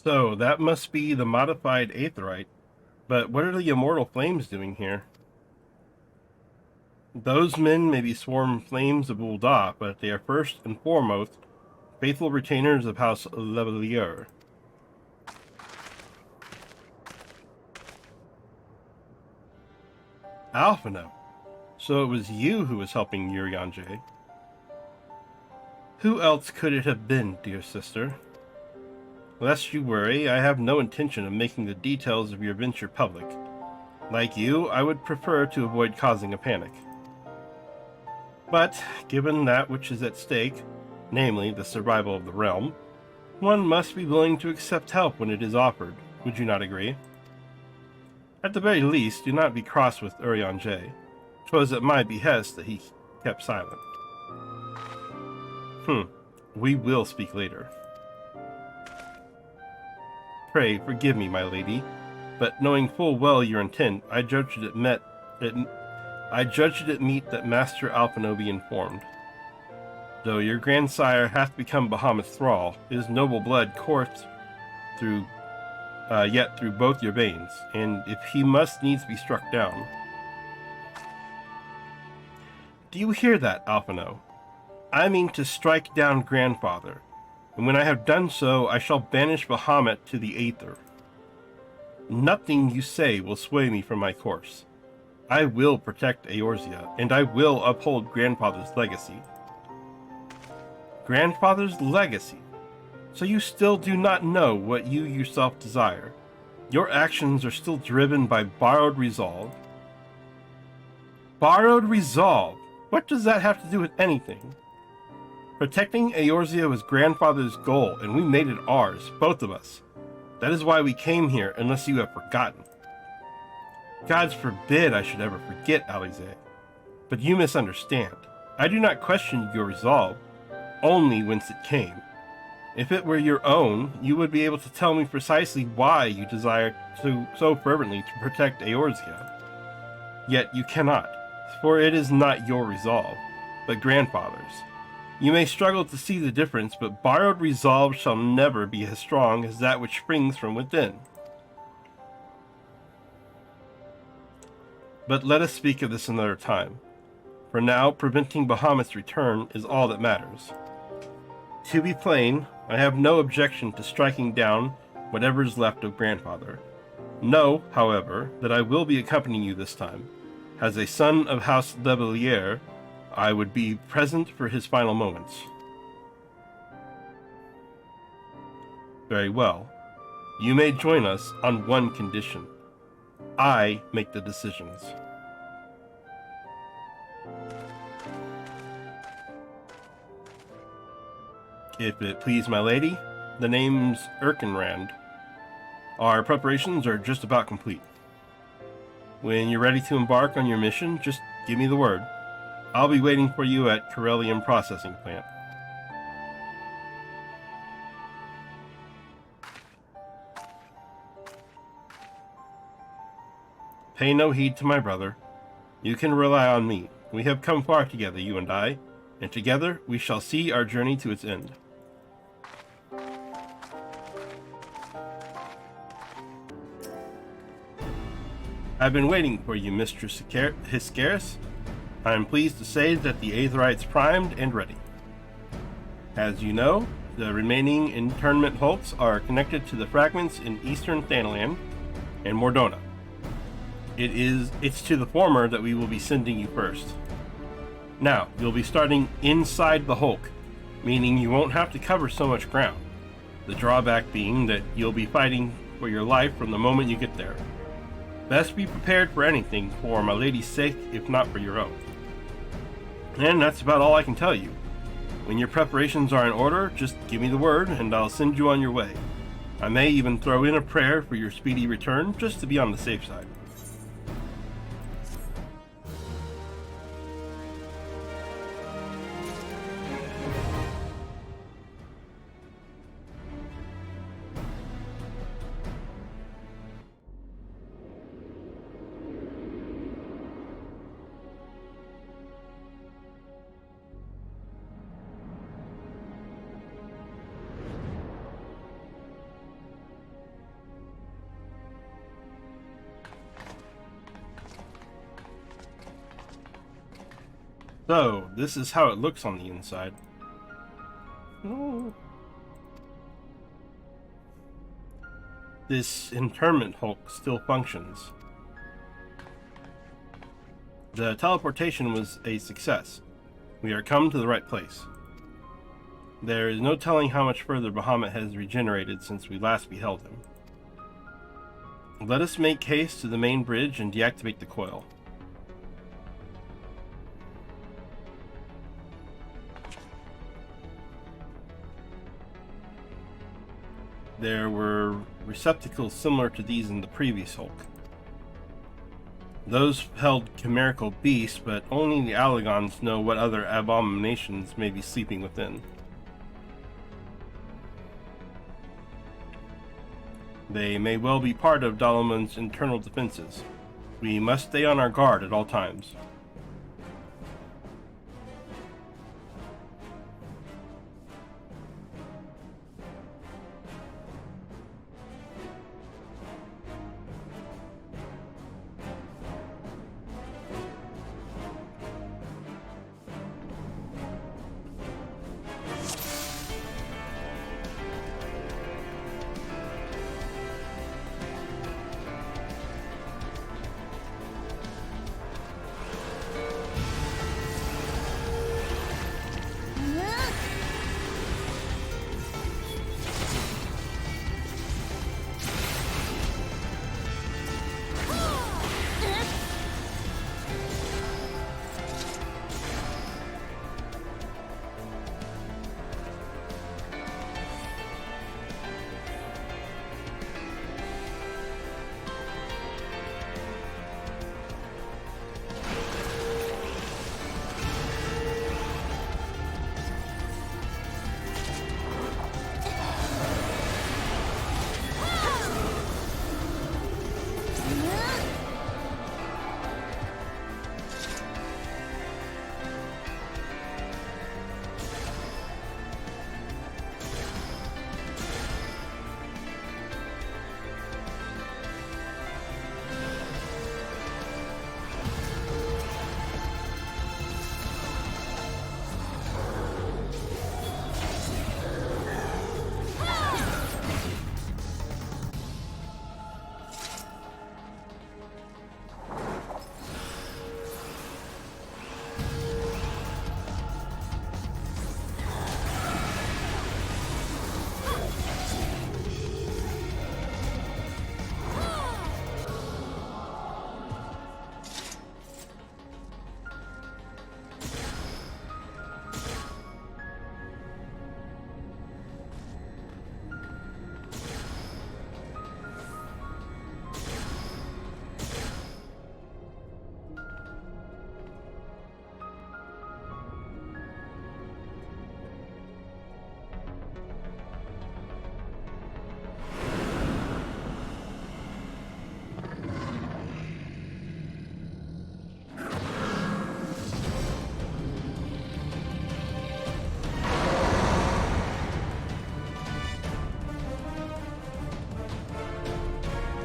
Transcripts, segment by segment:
So that must be the modified Aetherite. But what are the immortal flames doing here? Those men may be sworn flames of Ul'dah, but they are first and foremost faithful retainers of House Levelier. Alphino. So it was you who was helping Urianger. Who else could it have been, dear sister? Lest you worry, I have no intention of making the details of your venture public. Like you, I would prefer to avoid causing a panic. But, given that which is at stake, namely the survival of the realm, one must be willing to accept help when it is offered. Would you not agree? At the very least, do not be cross with Urianger. 'Twas at my behest that he kept silent. We will speak later. Pray forgive me, my lady, but knowing full well your intent, I judged it meet that Master Alphino be informed. Though your grandsire hath become Bahamut's thrall, his noble blood coursed yet through both your veins, and if he must needs be struck down. Do you hear that, Alphino? I mean to strike down grandfather, and when I have done so, I shall banish Bahamut to the Aether. Nothing you say will sway me from my course. I will protect Eorzea, and I will uphold grandfather's legacy. Grandfather's legacy? So you still do not know what you yourself desire. Your actions are still driven by borrowed resolve. Borrowed resolve? What does that have to do with anything? Protecting Eorzea was grandfather's goal, and we made it ours, both of us. That is why we came here, unless you have forgotten. Gods forbid I should ever forget, Alize. But you misunderstand. I do not question your resolve, only whence it came. If it were your own, you would be able to tell me precisely why you desire so fervently to protect Eorzea. Yet you cannot, for it is not your resolve, but grandfather's. You may struggle to see the difference, but borrowed resolve shall never be as strong as that which springs from within. But let us speak of this another time. For now, preventing Bahamut's return is all that matters. To be plain, I have no objection to striking down whatever is left of grandfather. Know, however, that I will be accompanying you this time. As a son of House Levelier, I would be present for his final moments. Very well. You may join us on one condition. I make the decisions. If it please my lady, the name's Erkenrand. Our preparations are just about complete. When you're ready to embark on your mission, just give me the word. I'll be waiting for you at Corellium Processing Plant. Pay no heed to my brother. You can rely on me. We have come far together, you and I, and together we shall see our journey to its end. I've been waiting for you, Mistress Hiscaris. I am pleased to say that the Aetherite's primed and ready. As you know, the remaining internment hulks are connected to the fragments in eastern Thanalan and Mordona. It's to the former that we will be sending you first. Now, you'll be starting inside the hulk, meaning you won't have to cover so much ground. The drawback being that you'll be fighting for your life from the moment you get there. Best be prepared for anything, for my lady's sake, if not for your own. And that's about all I can tell you. When your preparations are in order, just give me the word, and I'll send you on your way. I may even throw in a prayer for your speedy return, just to be on the safe side. So, this is how it looks on the inside. Oh. This internment hulk still functions. The teleportation was a success. We are come to the right place. There is no telling how much further Bahamut has regenerated since we last beheld him. Let us make haste to the main bridge and deactivate the coil. There were receptacles similar to these in the previous Hulk. Those held chimerical beasts, but only the Allagons know what other abominations may be sleeping within. They may well be part of Dalaman's internal defenses. We must stay on our guard at all times.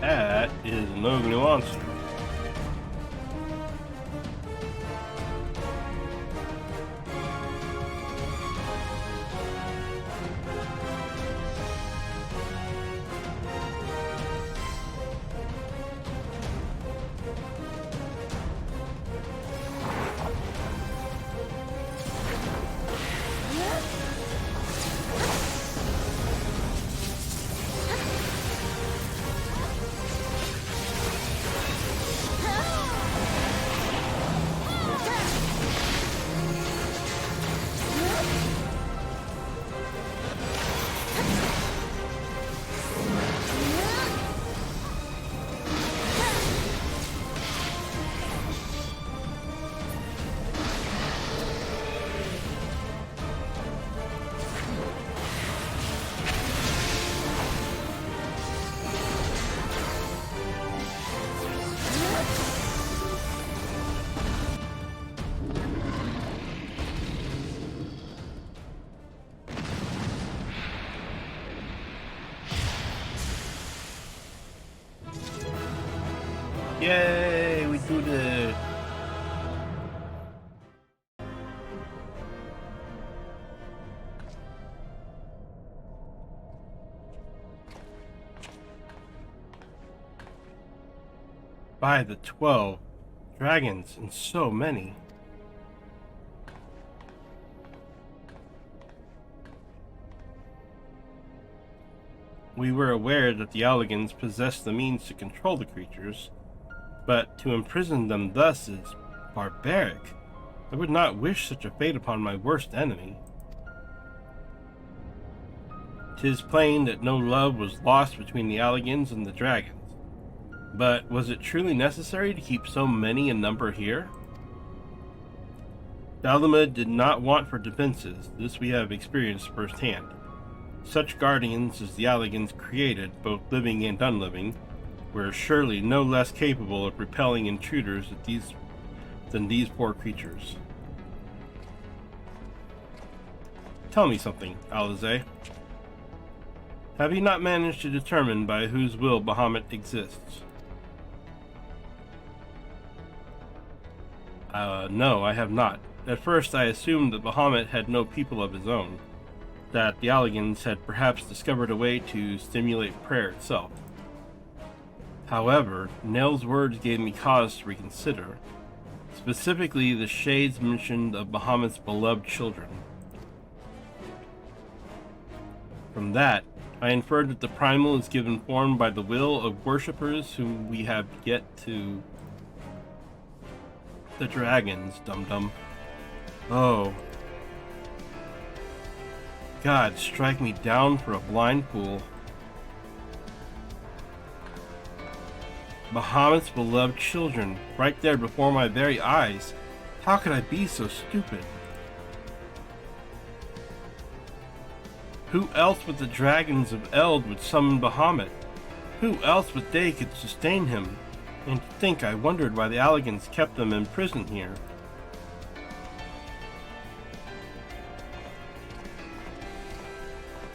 That is an ugly monster. Yay, we do it. By the 12 dragons, and so many. We were aware that the Alligans possessed the means to control the creatures, but to imprison them thus is barbaric. I would not wish such a fate upon my worst enemy. 'Tis plain that no love was lost between the Alligans and the dragons, but was it truly necessary to keep so many in number here? Dalamud did not want for defenses, this we have experienced firsthand. Such guardians as the Alligans created, both living and unliving, were surely no less capable of repelling intruders than these poor creatures. Tell me something, Alize. Have you not managed to determine by whose will Bahamut exists? No, I have not. At first I assumed that Bahamut had no people of his own, that the Alligans had perhaps discovered a way to stimulate prayer itself. However, Nell's words gave me cause to reconsider, specifically the shades mentioned of Bahamut's beloved children. From that, I inferred that the primal is given form by the will of worshippers whom we have yet to... The dragons, dum-dum. Oh. God, strike me down for a blind fool. Bahamut's beloved children, right there before my very eyes. How could I be so stupid? Who else but the dragons of Eld would summon Bahamut? Who else but they could sustain him? And to think I wondered why the Alligans kept them imprisoned here.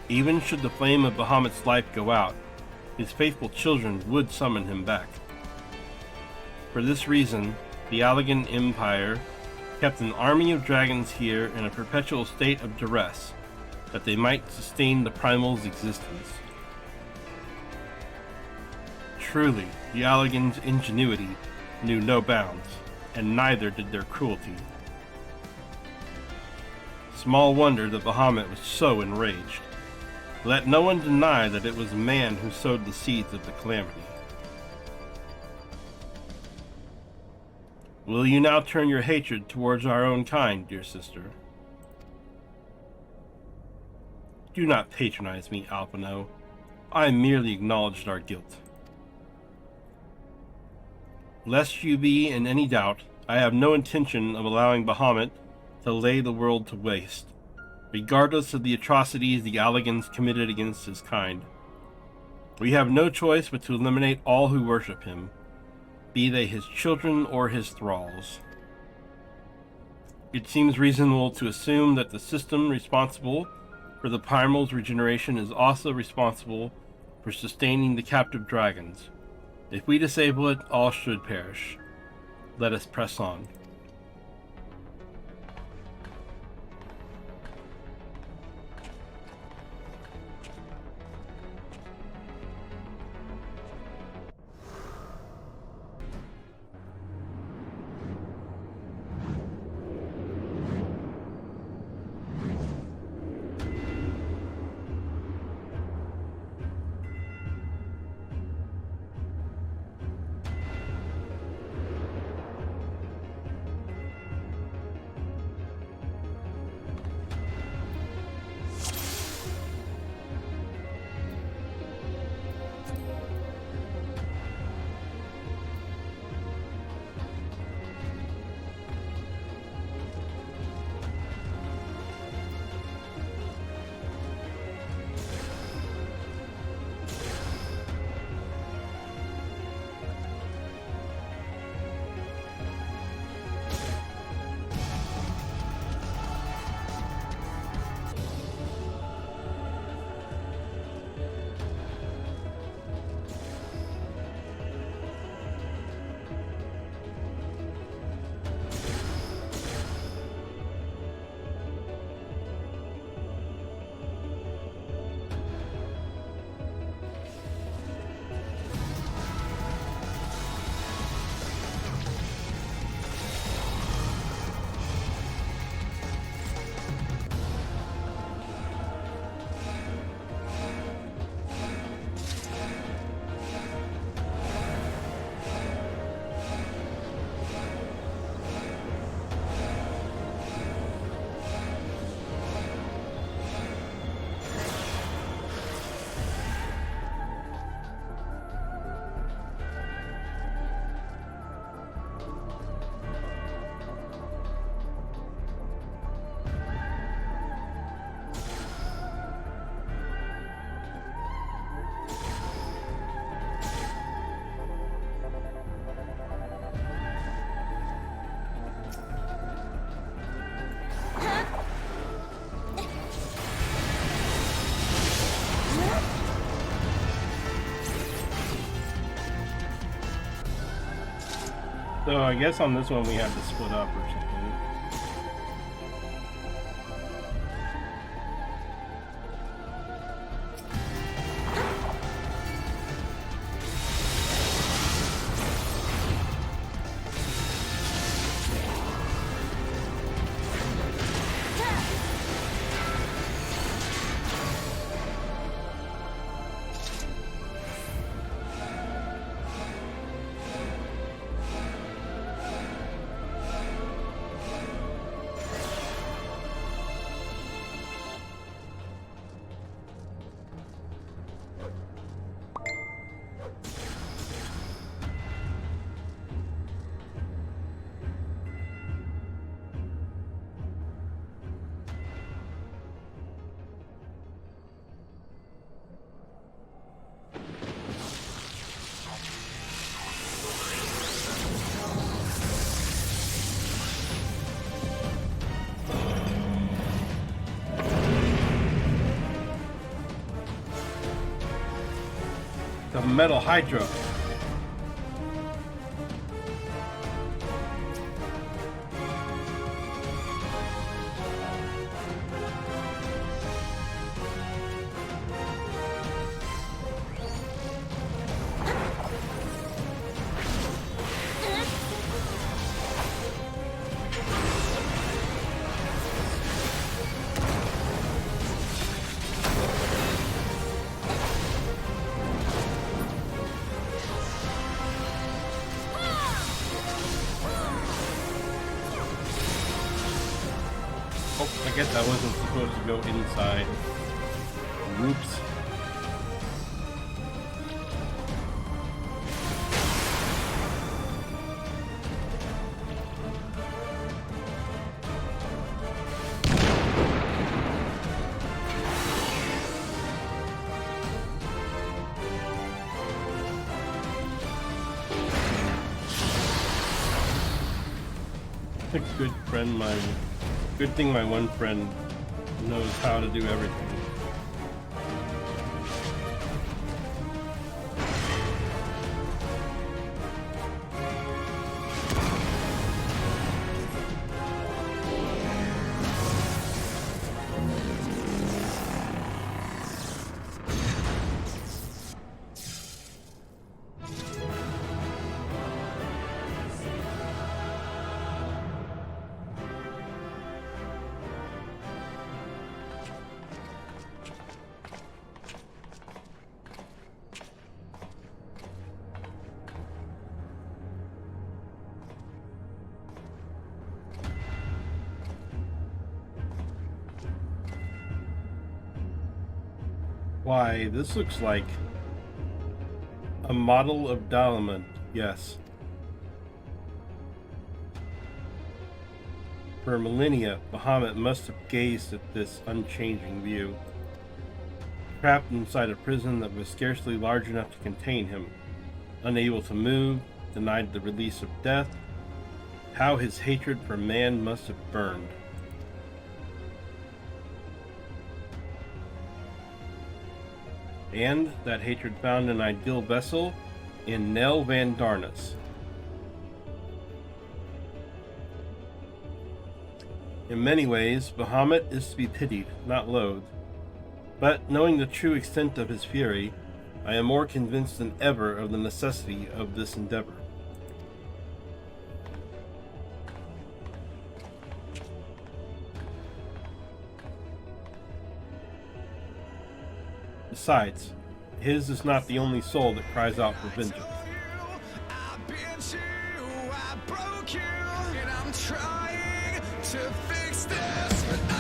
Even should the flame of Bahamut's life go out, his faithful children would summon him back. For this reason, the Alligan Empire kept an army of dragons here in a perpetual state of duress, that they might sustain the primal's existence. Truly, the Alligan's ingenuity knew no bounds, and neither did their cruelty. Small wonder that Bahamut was so enraged. Let no one deny that it was man who sowed the seeds of the calamity. Will you now turn your hatred towards our own kind, dear sister? Do not patronize me, Alphino. I merely acknowledged our guilt. Lest you be in any doubt, I have no intention of allowing Bahamut to lay the world to waste, regardless of the atrocities the Alligans committed against his kind. We have no choice but to eliminate all who worship him, be they his children or his thralls. It seems reasonable to assume that the system responsible for the primal's regeneration is also responsible for sustaining the captive dragons. If we disable it, all should perish. Let us press on. So I guess on this one we have to split up or something. The metal Hydra. I guess I wasn't supposed to go inside. Oops. A good friend, good thing my one friend knows how to do everything. Why, this looks like a model of Dalaman, yes. For millennia, Bahamut must have gazed at this unchanging view. Trapped inside a prison that was scarcely large enough to contain him, unable to move, denied the release of death, how his hatred for man must have burned. And that hatred found an ideal vessel in Nell Van Darnus. In many ways, Bahamut is to be pitied, not loathed. But knowing the true extent of his fury, I am more convinced than ever of the necessity of this endeavor. Besides, his is not the only soul that cries out for vengeance. I bit you, I broke you, and I'm trying to fix this, but